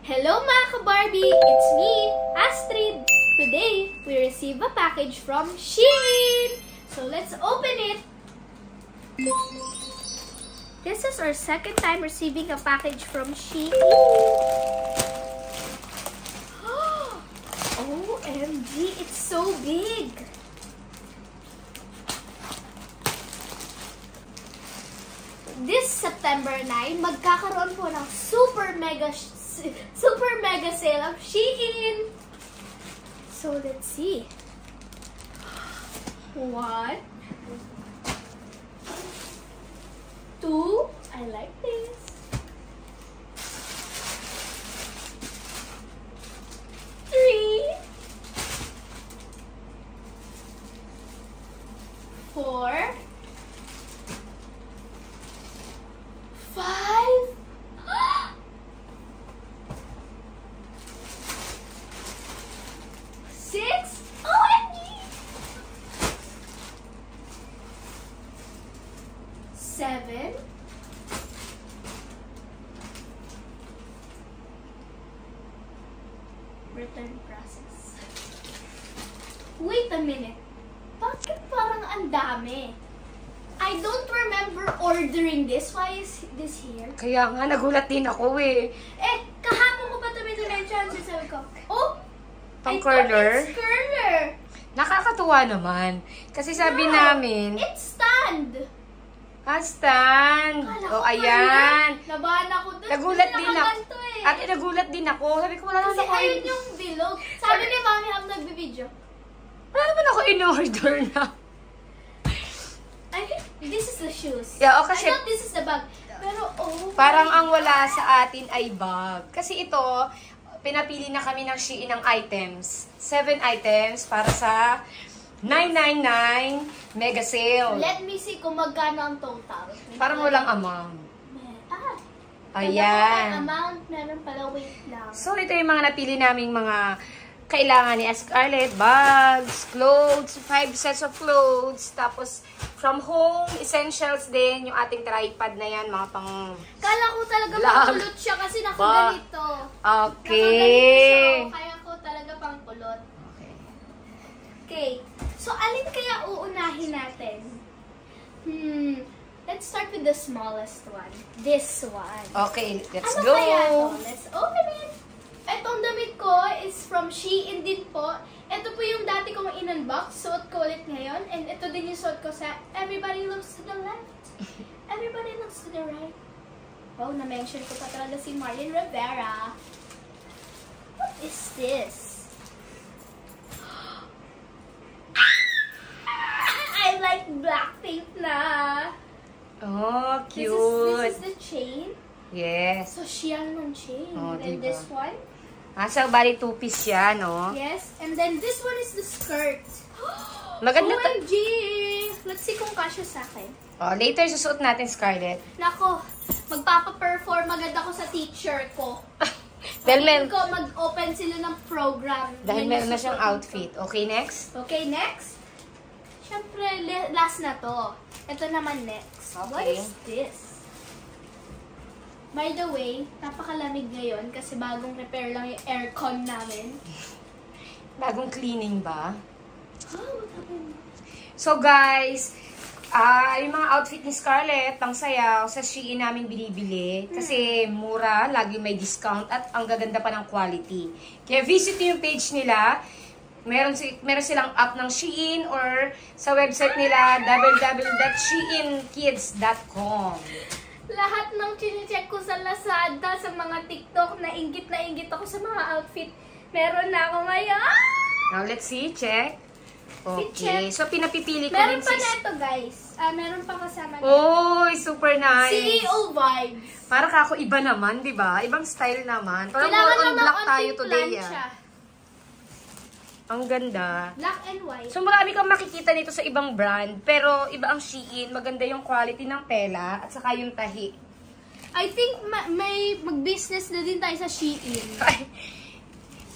Hello mga ka-Barbie! It's me, Astrid! Today, we receive a package from Shein! So let's open it! This is our second time receiving a package from Shein. OMG! It's so big! This September 9, magkakaroon po ng super mega sale of Shein. So let's see. 1, 2. I like this. 3, 4. 5. 6. OMG. 7. 'Return process. Wait a minute. Bakit parang ang dami? I don't remember ordering this. Why is this here? Kaya nga, nagulat din ako eh. Kahapon ko pa ito may dimension. Sabi ko, oh! Pang curler? It's curler! Nakakatuwa naman. Kasi sabi namin... It's stand! Stand! O, ayan. Nabahan ako doon. Nagulat din ako. At nagulat din ako. Sabi ko, wala naman kasi ako. Kasi ayun yung bilog. Sabi ni Mami habang nagbibideo. Wala naman ako in-order na. I think this is the shoes. Yeah, kasi... I thought this is the bag. Pero, oh... Parang ang wala sa atin ay bag. Kasi ito, pinapili na kami ng Shein ng items. 7 items para sa 999 mega sale. Let me see kung magkano ang total. Parang walang amount. Ayan. Amount, meron pala, wait lang. So, ito yung mga napili naming mga kailangan ni Scarlett. Bags, clothes, 5 sets of clothes. Tapos, from home, essentials din. Yung ating tripod na yan, mga pang... Kala ko talaga pangkulot siya kasi nakaganito. Okay. Nakaganito siya. Kaya ko talaga pangkulot. Okay. So, alin kaya uunahin natin? Let's start with the smallest one. This one. Okay, let's go. Kaya to? Let's open it. Itong damit ko is from Shein din po. Ito po yung dati kong in-unbox. Suot ko ulit ngayon. And ito din yung suot ko sa Everybody Looks to the Left. Everybody Looks to the Right. Oh, na-mention ko pa talaga si Marlene Rivera. What is this? I like black tape na. Oh, cute. This is the chain. Yes. So, sheer ng chain. Oh, and diba? this one. So, bali 2-piece siya, no? Yes. And then, this one is the skirt. Maganda OMG! Let's see kung kasya sa akin. Oh, later susuot natin, Scarlett. Nako, magpapa-perform agad ako sa teacher ko. Dahil ko mag-open sila ng program. Dahil meron na siyang outfit. Okay, next? Okay, next. Siyempre, last na to. Ito naman next. Okay. What is this? By the way, napakalamig ngayon kasi bagong repair lang yung aircon namin. Bagong cleaning ba? Oh, what happened? So guys, yung mga outfit ni Scarlett, pang sayaw, sa Shein namin binibili. Kasi mura, lagi may discount at ang gaganda pa ng quality. Kaya visit yung page nila. Meron silang app ng Shein or sa website nila www.sheinkids.com. Lahat ng chine-check ko sa Lazada, sa mga TikTok, na inggit ako sa mga outfit. Meron na ako ngayon. Now, let's see. Check. Okay. Check. So, pinapipili ko Meron din pa neto, guys. Meron pa kasama neto. Oh, super nice. CEO vibes. Para kako iba naman, di ba? Ibang style naman. Parang Kailangan more on lang black ng tayo onting today. plancha. Ang ganda. Black and white. So, marami kang makikita nito sa ibang brand. Pero, iba ang Shein. Maganda yung quality ng tela at saka yung tahi. I think may mag-business na din tayo sa Shein.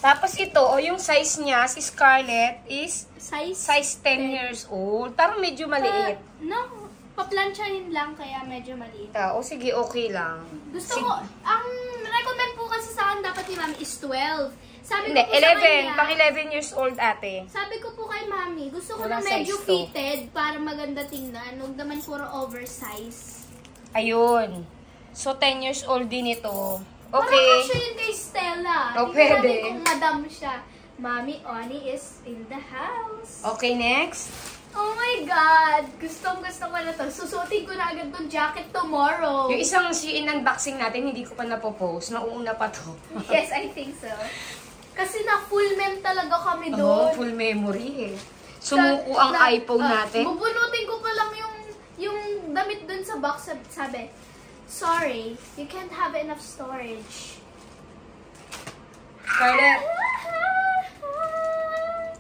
Tapos ito, yung size niya, si Scarlett, is size 10 years old. Parang medyo maliit. No, paplansyahin lang kaya medyo maliit. O sige, okay lang. Gusto ko, ang recommend po kasi sa akin dapat ni Mami 12. Sabi Hindi, ko po sa 11. kanya, Pang 11 years old, ate. sabi ko po kay Mami, gusto ko Wala na medyo size to. fitted para maganda tingnan. Huwag naman puro oversize. Ayun. So, 10 years old din ito. Parang Okay. siya yun kay Stella. Oh, Di ko sabi pwede. kung madam siya. Mami, Oni is in the house. Okay, next. Oh my God! Gustong-gusto ko na to. Susutin ko na agad tong jacket tomorrow. Yung isang Shein unboxing natin, hindi ko pa napopost. Nauuna pa to. Yes, I think so. Kasi na full mem talaga kami Oo, doon. full memory eh. Sumuko ang iPhone natin. Bubunutin ko pa lang yung damit dun sa box. Sabi, sorry, you can't have enough storage. Scarlett.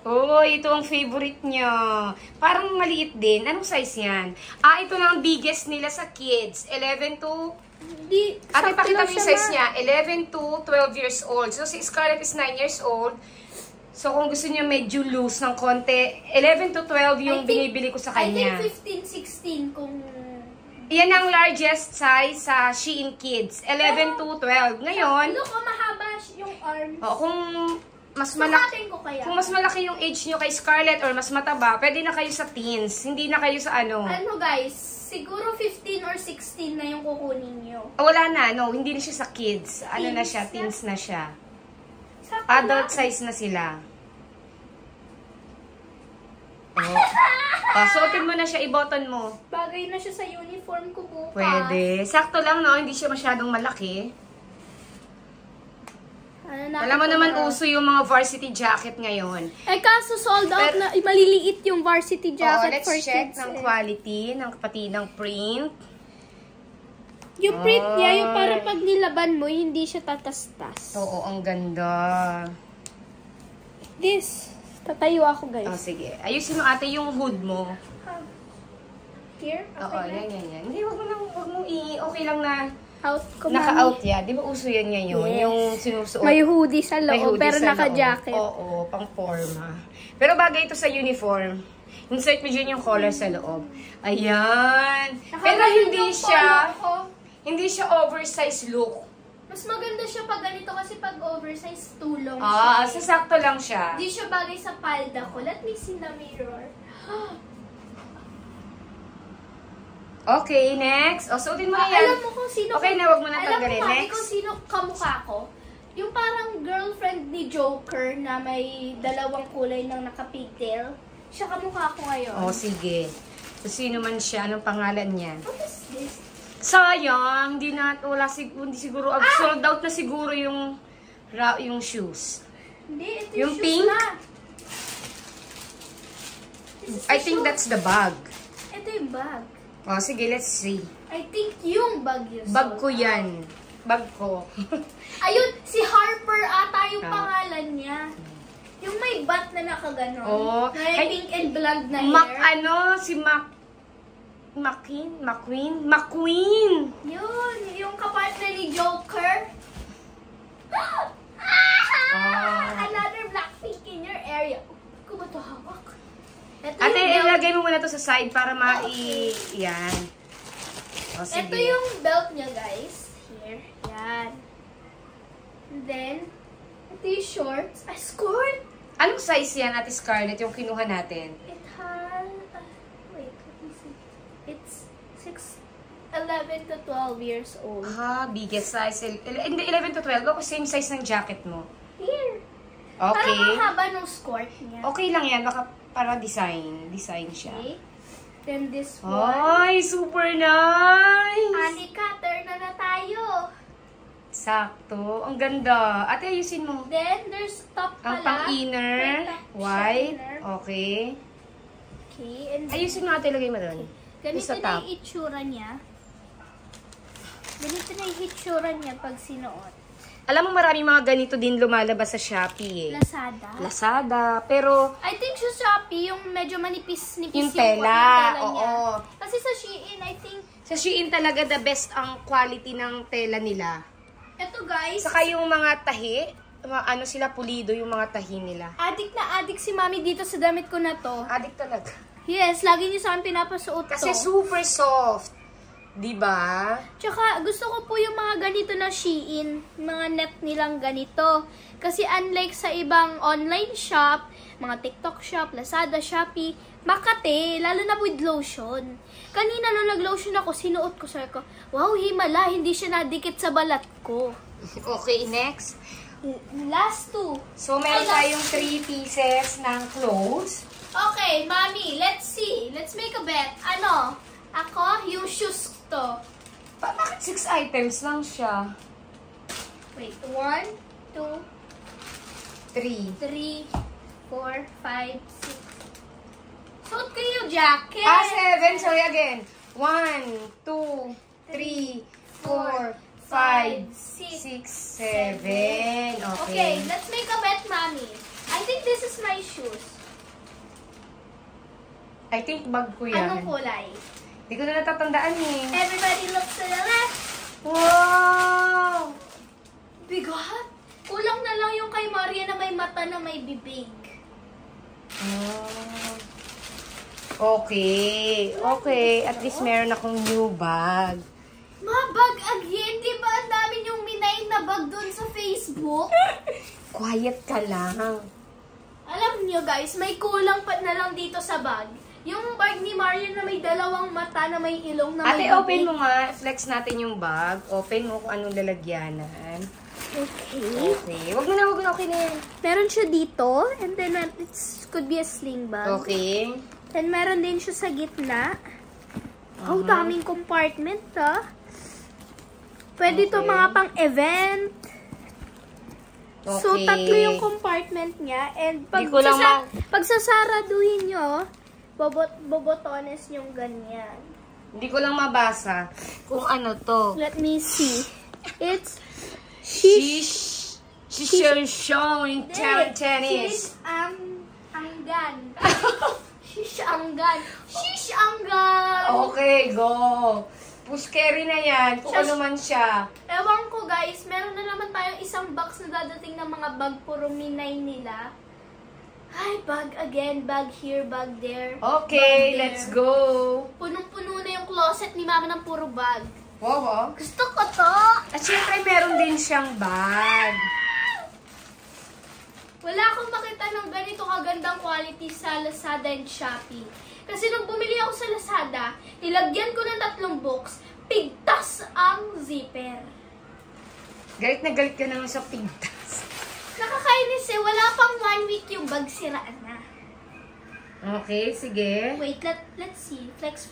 Oh, ito ang favorite niya. Parang maliit din. Anong size yan? Ito lang ang biggest nila sa kids. 11 to... Hindi, Ate, sakto pakita lang mo yung siya, size Ma. niya. 11 to 12 years old. So, si Scarlett is 9 years old. So, kung gusto niya medyo loose ng konti, 11 to 12 yung binibili ko sa kanya. I think 15, 16 kung... Yan ang largest size sa Shein Kids. 11 to 12. Ngayon, Look, mahaba yung arms. kung mas malaki... Sukatin ko kaya. Kung mas malaki yung age nyo kay Scarlett or mas mataba, pwede na kayo sa teens. Hindi na kayo sa ano. Ano guys, siguro 15 or 16 na yung kukunin nyo. Wala na, no. Hindi na siya sa kids. Ano na Teens siya? na? Teens na siya. Sakto Adult lang. size na sila. Suotin mo na siya, i-button mo. Bagay na siya sa uniform ko bukas. Pwede. Sakto lang, no? Hindi siya masyadong malaki. Ano na Alam mo ako naman, na- uso yung mga varsity jacket ngayon. kaso sold out Pero- na, maliliit yung varsity jacket Let's for check kids. ng eh. quality, ng pati ng print. Yung print niya, yung Ay. parang pag nilaban mo, hindi siya tatastas. Oo, ang ganda. This, tatayo ako guys. Sige. Ayusin mo ate yung hood mo. Here? Oo, Okay na. yan. Hindi, wag mo okay lang na Out ko, naka-out yan. Di ba uso yan ngayon? Yes. Yung sinusuot. May hoodie sa May loob, hoodie pero sa naka-jacket. loob. Oo, pang forma. Pero bagay ito sa uniform. Insert mo dyan yung color sa loob. Ayan. Pero hindi siya oversized look. Mas maganda siya pag ganito kasi pag oversized tulong Sasakto lang siya. Hindi siya bagay sa palda ko. Let me see the mirror. Okay, next. Suotin mo na yan. Alam mo kung sino... Okay na, wag mo na tanggalin. Alam mo, Mami, Next. kung sino kamukha ko? Yung parang girlfriend ni Joker na may dalawang kulay ng naka-pigtail. Siya kamukha ko ngayon. Sige. So, sino man siya? Anong pangalan niya? What is this? Sayang, hindi siguro, sold out na siguro yung shoes. Hindi, ito Yung shoes pink? na. This is the I think shoes. that's the bag. Ito yung bag. Sige, let's see. I think yung bag yun. Bag ko yan. Bag ko. Ayun, si Harper ata yung Ah. pangalan niya. Yung may bat na nakaganon. Oo. May Ay, pink and blonde na hair. McQueen. Yun, yung kapartner ni Joker. Another black pink in your area. Ko ba ito hawak? Ito Ate, yung belt. ilagay mo muna to sa side para yan. Sige. Ito yung belt niya, guys. Here. Yan. And then, ito yung shorts. A skirt. Anong size yan, Ate Scarlett, yung kinuha natin? It has, wait, let me see. It's 11 to 12 years old. Biggest size. Hindi, 11 to 12. Ako, same size ng jacket mo. Here. Okay. Parang mahaba nung skirt niya. Okay lang yan. Baka para design siya. Okay. Then this one. Ay, super nice! Anika, turn na tayo. Sakto. Ang ganda. Ate, ayusin mo. Then, there's top Ang pala. pang-inner. May top siya, White. inner. Okay. Okay. And Ayusin mo ate, lagay mo doon. ganito Sa na top. yung itsura niya. Ganito na yung itsura niya pag sinuot. Alam mo, maraming mga ganito din lumalabas sa Shopee eh. Lazada. Lazada. Pero, I think sa Shopee, yung medyo manipis-nipis yung yung tela. niya. Oo. Kasi sa Shein, I think, Sa Shein talaga the best ang quality ng tela nila. eto guys, Saka yung mga tahi, ano sila, pulido yung mga tahi nila. addict na addict si Mami dito sa damit ko na to. Adik talaga. Yes, lagi niyo sa akin pinapasuot to. Kasi super soft. Diba? Tsaka gusto ko po yung mga ganito na Shein, mga net nilang ganito. Kasi unlike sa ibang online shop, mga TikTok shop, Lazada, Shopee, Makate, lalo na with lotion. Kanina nung nag-lotion ako, sinuot ko, sabi ko, wow, himala, hindi siya nadikit sa balat ko. Okay, next. Last two. So, meron tayong 3 pieces ng clothes. Okay, Mami, let's see. Let's make a bet. Ano? Ako, yung shoes to. Bakit 6 items lang siya? Wait, 1, 2, 3. 3, 4, 5, 6. Suot ko yung jacket. 7. Sorry again. 1, 2, 3, 4, 5, 6, 7. Okay, let's make a bet, Mami. I think this is my shoes. I think bag ko yan. Anong kulay? Hindi ko na natatandaan eh. Everybody looks to the left. Wow! Bigat. Kulang na lang yung kay Maria na may mata na may bibig. Oh. Okay. Okay. At least meron akong new bag. Bag again? Di ba ang dami yung minay na bag doon sa Facebook? Quiet ka lang. Alam nyo guys, may kulang pa na lang dito sa bag. Yung bag ni Marian na may dalawang mata na may ilong na may Ate, open mo nga. Flex natin yung bag. Open mo kung anong lalagyanan. Okay. Okay. Wag mo na. Okay na yan. Meron siya dito, and then it could be a sling bag. Okay. And meron din siya sa gitna. Oh, daming compartment, ah. Pwede to mga pang-event. Okay. So, tatlo yung compartment niya. And pag, Di ko lang pag sasaraduhin nyo, bobotones yung ganyan. Hindi ko lang mabasa kung ano to. Let me see. It's She's showing tennis. Anggan. Shish anggan. Shish anggan. Okay, go. Push carry na yan. Kung ano man siya. Ewan ko guys, meron na naman tayong isang box na dadating ng mga bag puro minay nila. Ay, bag again, bag here, bag there. Okay, bag there. let's go. Punong-puno na yung closet ni Mama ng puro bag. Wow. Gusto ko to. At syempre, meron din siyang bag. Wala akong makita ng ganito kagandang quality sa Lazada and Shopee. Kasi nung bumili ako sa Lazada, nilagyan ko ng 3 box, pigtas ang zipper. Galit na galit ka naman sa pintas. Nakakainis eh, wala pang 1 week yung bag, siraan na. Okay, sige. Wait, let's see. Flex.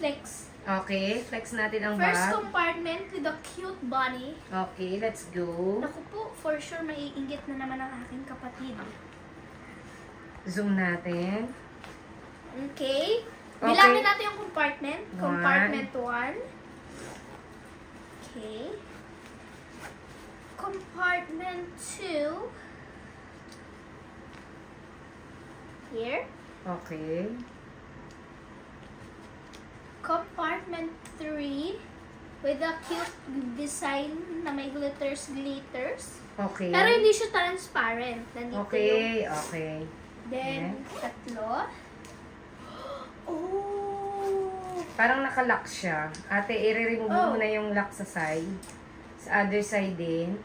Okay, flex natin ang First bag. compartment with a cute bunny. Okay, let's go. Naku po, for sure maiinggit na naman ang aking kapatid. Zoom natin. Okay. Okay. Bilangin natin yung compartment. 1. Compartment 1. Okay. Compartment 2. Here. Okay. Compartment 3 with a cute design na may glitters. Okay. Pero hindi siya transparent. Nandito yung... Okay. Then, 3. Oh! Parang nakalock siya. Ate, i-remove mo na yung lock sa side. Sa other side din.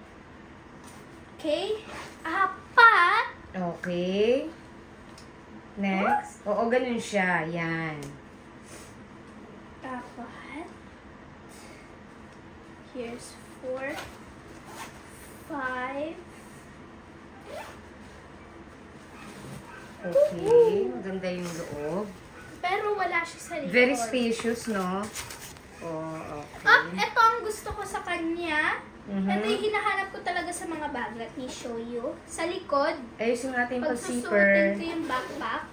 Okay. 4. Okay. Next. Oo, ganun siya. Yan. 4. Here's 4. 5. Okay. Maganda yung loob. Pero wala siya sa likod. Very spacious, no? Oh, okay. Ito ang gusto ko sa kanya. Mhm. Ito yung hinahanap ko talaga sa mga bag. Let me show you. Sa likod, Ayusin natin yung pag susuotin pag-zipper. ko yung backpack,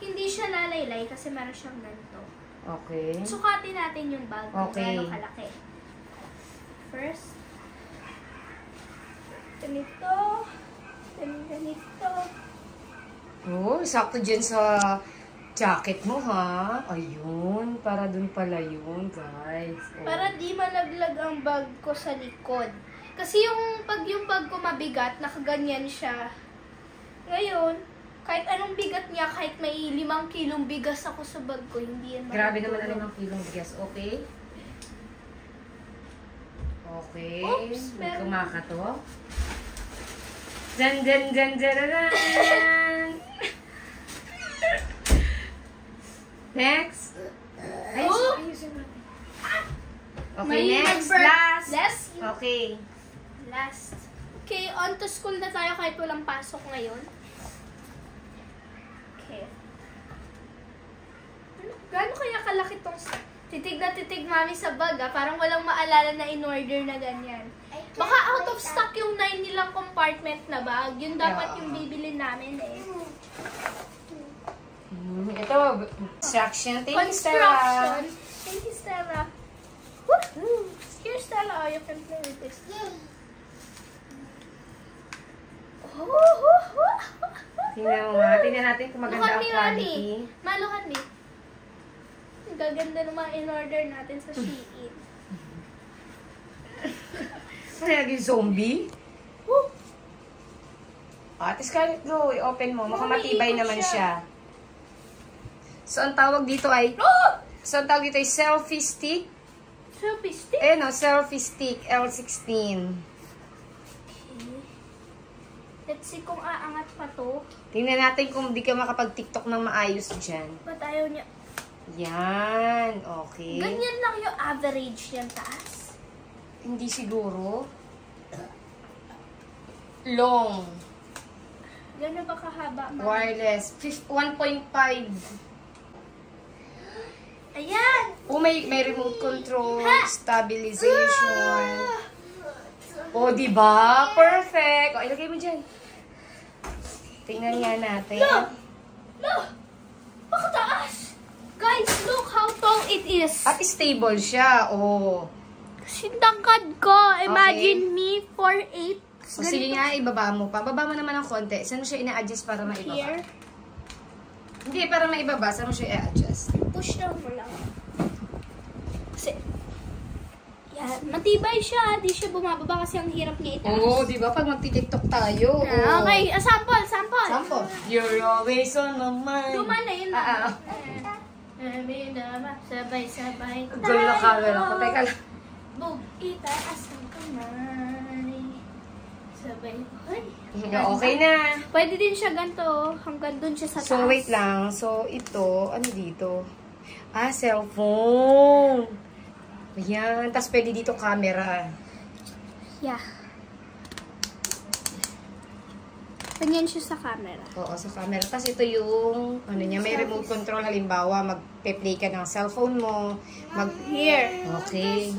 hindi siya lalaylay kasi meron siyang ganito. Okay. Sukatin natin yung bag kung Okay. gaano kalaki. First, ganito, then ganito. Oh, sakto dyan sa jacket mo, ha? Ayun. Para dun pala yun, guys. Oh. Para di malaglag ang bag ko sa likod. Kasi yung pag ko mabigat, nakaganyan siya. Ngayon, kahit anong bigat niya, kahit may 5 kilong bigas ako sa bag ko, hindi yan Grabe naman matutulog. ang 5 kilong bigas. Okay? Okay. Oops, meron. Kumakato. Dun, dun, dun, dun, dun, dun. Next. Oh! Okay, next. Last. Okay. Last. Okay, on to school na tayo kahit walang pasok ngayon. Okay. Gaano kaya kalaki tong titig na titig mami sa bag parang walang maalala na in-order na ganyan. Baka out of stock yung 9 nilang compartment na bag. Yun dapat yung bibili namin eh. Ito, construction. Thank you, Stella. Construction. Thank you, Stella. Here, Stella. Oh, you can play with this. Tingnan mo nga. Tingnan natin kung maganda ang quality. Malukan ni. Ang gaganda ng mga in-order natin sa Shein. Ano naging zombie? Ate Scarlett, go. I-open mo. Mukhang matibay naman siya. So, ang tawag dito ay... selfie stick. Selfie stick? Eh, no. Selfie stick. L16. Let's see kung aangat pa to. Tingnan natin kung di ka makapag-tiktok ng maayos dyan. Ba't ayaw niya? Yan. Okay. Ganyan lang yung average niyang taas. Hindi siguro. Long. Gano'n ba kahaba? Wireless. 1.5. Ayan! Oh, may remote control. Stabilization. Oh, diba? Perfect. O, ilagay mo dyan. Tingnan nga natin. Look! Pakataas! Guys, look how tall it is. At stable siya. Oh. Sindangkad ko. Imagine me, 4'8". O, sige nga, ibaba mo pa. Baba mo naman ng konti. Saan mo siya ina-adjust para maibaba? Here. Hindi, para maibaba. Saan mo siya i-adjust? Push down mo lang. Kasi, yan. Matibay siya. Di siya bumababa kasi ang hirap niya itaas. Oo, di ba? Pag magti-tiktok tayo. Okay, sample. Sample. You're always on my mind. Luma na yun. Sabay-sabay tayo. Gulo na camera ko. Teka lang. Bug, itaas ang kamay. Sabay. Ay. Okay na. Pwede din siya ganito. Hanggang dun siya sa taas. So, wait lang. So, ito, ano dito? Cellphone. Ayan. Tapos, pwede dito camera. Yeah. Ganyan siya sa camera. Oo, sa camera. Tapos, ito yung, ano niya, may remote control. Halimbawa, magpe-play ka ng cellphone mo. Here. Okay.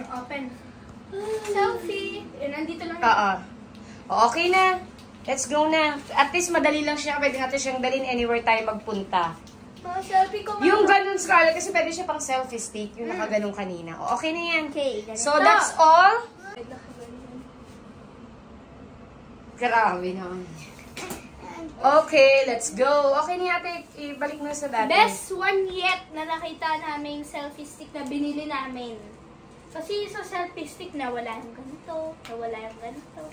Open. Selfie. Nandito lang. Oo. Okay na. Let's go na. At least, madali lang siya. Pwede natin siyang dalhin anywhere tayo magpunta. Selfie ko. Yung ganun, Scarlett, kasi pwede siya pang selfie stick, yung nakaganong kanina. O, okay na yan. Okay, ganito. So, that's all. Grabe naman. Okay, let's go. Okay na ate, ibalik mo sa dati. Best one yet na nakita naming selfie stick na binili namin. Kasi sa selfie stick na wala yung ganito, na wala yung ganito.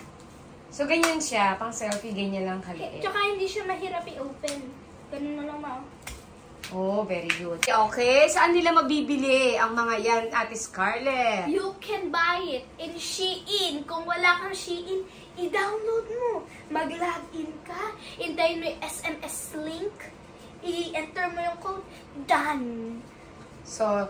So, ganyan siya. Pang selfie, ganyan lang kaliit. Tsaka hindi siya mahirap i-open. Ganun na lang ma. Oh, very good. Okay, saan nila mabibili ang mga yan, Ate Scarlett? You can buy it in Shein. Kung wala kang Shein, i-download mo. Mag-login ka. Hintayin mo yung SMS link. I-enter mo yung code. Done. So,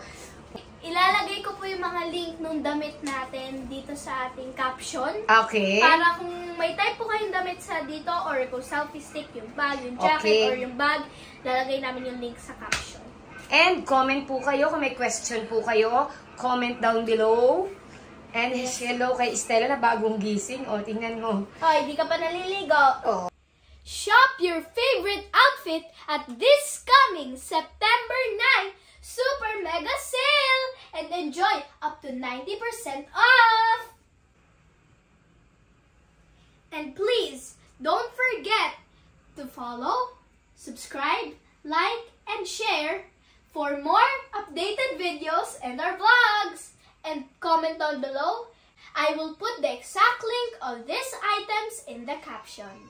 Ilalagay ko po yung mga link nung damit natin dito sa ating caption. okay. Para kung may type po kayong damit sa dito or kung selfie stick, yung bag, yung jacket, or yung bag, lalagay namin yung link sa caption. And comment po kayo kung may question po kayo. Comment down below. And hello kay Stella na bagong gising. O, tingnan mo. Hoy, di ka pa naliligo. Oh. Shop your favorite outfit at this coming September 9 Super Mega Sale and enjoy up to 90% off! And please, don't forget to follow, subscribe, like, and share for more updated videos and our vlogs. And comment down below. I will put the exact link of these items in the caption.